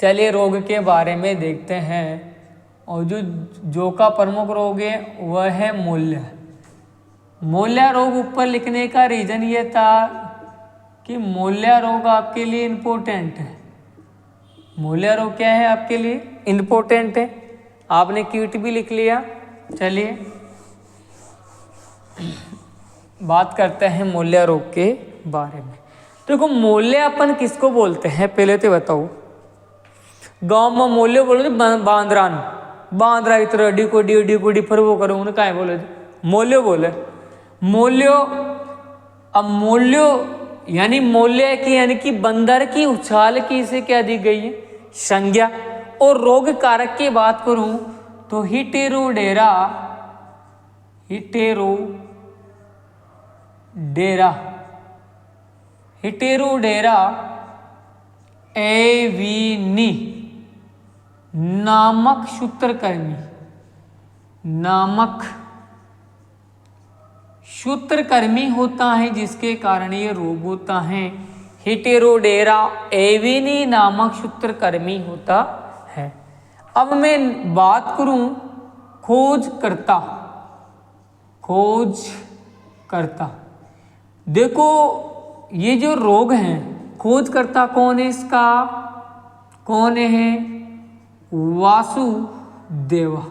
चलिए रोग के बारे में देखते हैं। और जो का प्रमुख रोग है वह है मोल्ला। मोल्ला रोग ऊपर लिखने का रीजन ये था कि मोल्ला रोग आपके लिए इम्पोर्टेंट है। मोल्ला रोग क्या है आपके लिए, इम्पोर्टेंट है। आपने कीट भी लिख लिया। चलिए बात करते हैं मोल्ला रोग के बारे में। देखो मोल्ला अपन किसको बोलते हैं, पहले तो बताओ। गांव में मोल्ले बोलो बांदरान, बांदरा इतर डी को फिर वो करो, उन्हें क्या बोले, मोल्यो बोले। मोल्यो, अब मोल्यो यानी मोल्ले की, यानी कि बंदर की उछाल की इसे क्या दी गई है, संज्ञा। और रोग कारक की बात करूं तो हिटेरोडेरा एविनी नामक सूत्रकृमि होता है, जिसके कारण ये रोग होता है। हिटेरोडेरा एविनी नामक सूत्रकृमि होता है। अब मैं बात करूं खोजकर्ता करता। देखो ये जो रोग हैं, खोजकर्ता कौन है इसका, कौन है, वासुदेवा।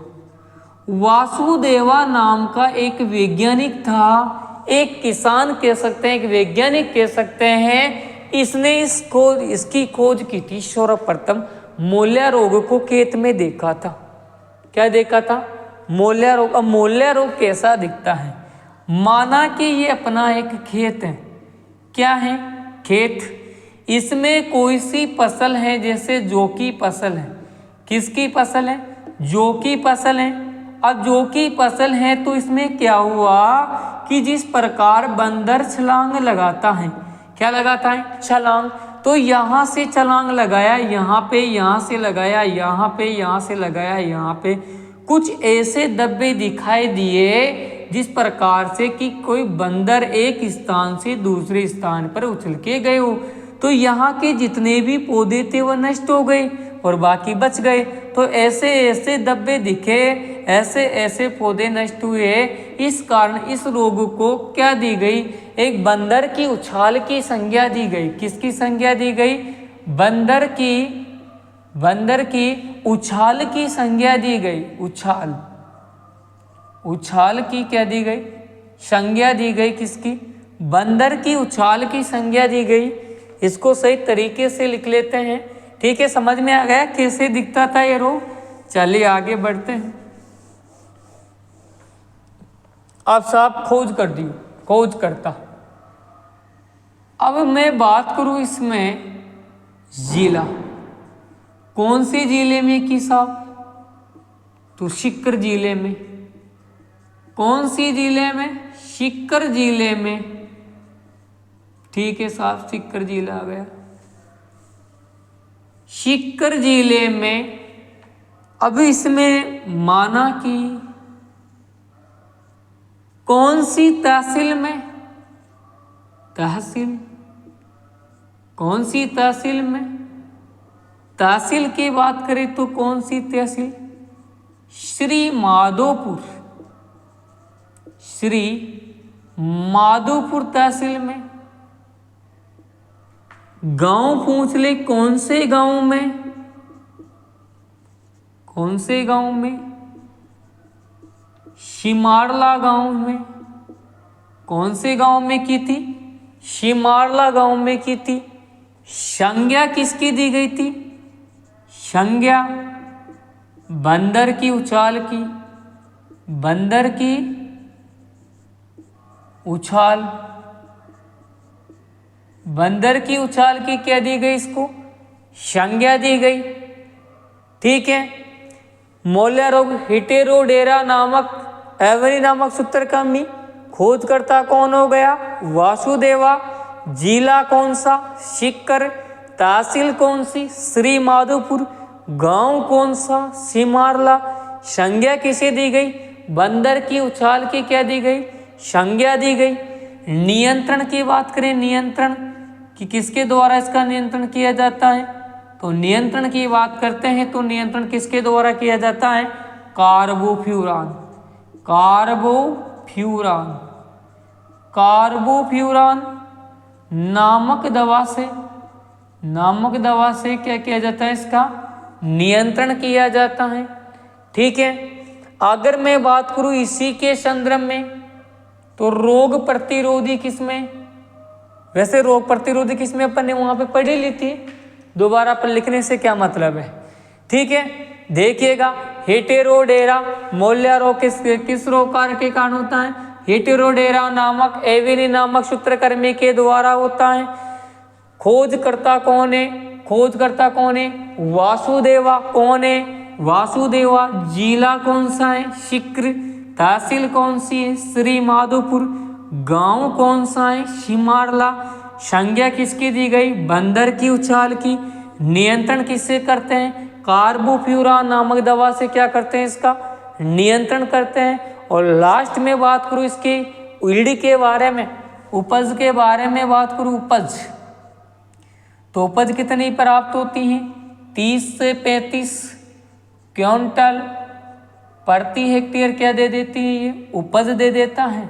वासुदेवा नाम का एक वैज्ञानिक था, एक किसान कह सकते हैं, एक वैज्ञानिक कह सकते हैं। इसने इसकी खोज की थी सर्वप्रथम। मोल्या रोग को खेत में देखा था। क्या देखा था, मोल्या रोग। अब मोल्या रोग कैसा दिखता है, माना कि ये अपना एक खेत है, क्या है, खेत। इसमें कोई सी फसल है, जैसे जौ की फसल है। किसकी फसल है, जौ की फसल है। अब जौ की फसल है तो इसमें क्या हुआ कि जिस प्रकार बंदर छलांग लगाता है, क्या लगाता है, छलांग। तो यहाँ से छलांग लगाया, यहाँ पे, यहाँ से लगाया, यहाँ पे, यहाँ से लगाया, यहाँ पे। कुछ ऐसे धब्बे दिखाई दिए जिस प्रकार से कि कोई बंदर एक स्थान से दूसरे स्थान पर उछल के गए हो। तो यहाँ के जितने भी पौधे थे वह नष्ट हो गए और बाकी बच गए। तो ऐसे ऐसे धब्बे दिखे, ऐसे ऐसे पौधे नष्ट हुए। इस कारण इस रोग को क्या दी गई, एक बंदर की उछाल की संज्ञा दी गई। किसकी संज्ञा दी गई, बंदर की उछाल की संज्ञा दी गई। उछाल की क्या दी गई, संज्ञा दी गई। किसकी, बंदर की उछाल की संज्ञा दी गई। इसको सही तरीके से लिख लेते हैं, ठीक है। समझ में आ गया कैसे दिखता था ये रोग। चलिए आगे बढ़ते हैं। अब साहब खोज कर दी, खोज करता। अब मैं बात करूं इसमें जिला, कौन से जिले में की साहब, तो सीकर जिले में। कौन सी जिले में, सीकर जिले में, ठीक है साहब, सीकर जिला आ गया, सीकर जिले में। अब इसमें माना कि कौन सी तहसील में, तहसील, कौन सी तहसील में, तहसील की बात करें तो कौन सी तहसील, श्री माधोपुर, श्री माधोपुर तहसील में। गांव पूछ ले, कौन से गांव में, कौन से गांव में, शिमारला गांव में। कौन से गांव में की थी, शिमारला गांव में की थी। संज्ञा किसकी दी गई थी, संज्ञा बंदर की उछाल की, बंदर की उछाल, बंदर की उछाल की क्या दी गई, इसको संज्ञा दी गई, ठीक है। मोल्या रोग हेटेरोडेरा नामक एवरी नामक सूत्रकृमि। खोजकर्ता कौन हो गया, वासुदेवा। जिला कौन सा, सीकर। तहसील कौन सी, श्री माधोपुर। गांव कौन सा, सिमारला। संज्ञा किसे दी गई, बंदर की उछाल की क्या दी गई, संज्ञा दी गई। नियंत्रण की बात करें, नियंत्रण कि किसके द्वारा इसका नियंत्रण किया जाता है, तो नियंत्रण की बात करते हैं तो नियंत्रण किसके द्वारा किया जाता है, कार्बोफ्यूरान, कार्बोफ्यूरान, कार्बोफ्यूरान नामक दवा से, नामक दवा से क्या किया जाता है, इसका नियंत्रण किया जाता है, ठीक है। अगर मैं बात करूं इसी के संदर्भ में तो रोग प्रतिरोधी किसमें, वैसे रोग प्रतिरोधी किसमें अपन ने वहां पे पढ़ी ली थी, दोबारा पर लिखने से क्या मतलब है, ठीक है। देखिएगा हेटेरोडेरा मोल्या रोग किस रोग के कारण होता है, हेटेरोडेरा नामक एविनी नामक सूत्रकृमि के द्वारा होता है। खोजकर्ता कौन है, खोजकर्ता कौन है, वासुदेवा। कौन है, वासुदेवा। जिला कौन सा है, सीकर। तहसील कौन सी है, श्री माधोपुर। गांव कौन सा है, सिमारला। संज्ञा किसकी दी गई, बंदर की उछाल की। नियंत्रण किससे करते हैं, कार्बोफ्यूरान नामक दवा से क्या करते हैं, इसका नियंत्रण करते हैं। और लास्ट में बात करूं इसकी ईल्ड के बारे में, उपज के बारे में बात करूं, उपज तो उपज कितनी प्राप्त होती है, 30 से 35 क्विंटल प्रति हेक्टेयर क्या दे देती है, ये उपज दे देता है।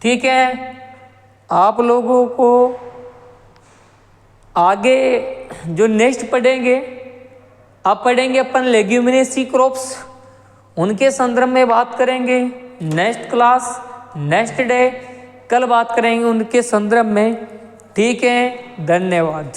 ठीक है, आप लोगों को आगे जो नेक्स्ट पढ़ेंगे, अब पढ़ेंगे अपन लेग्यूमिनेसी क्रॉप्स, उनके संदर्भ में बात करेंगे नेक्स्ट क्लास नेक्स्ट डे, कल बात करेंगे उनके संदर्भ में। ठीक है, धन्यवाद।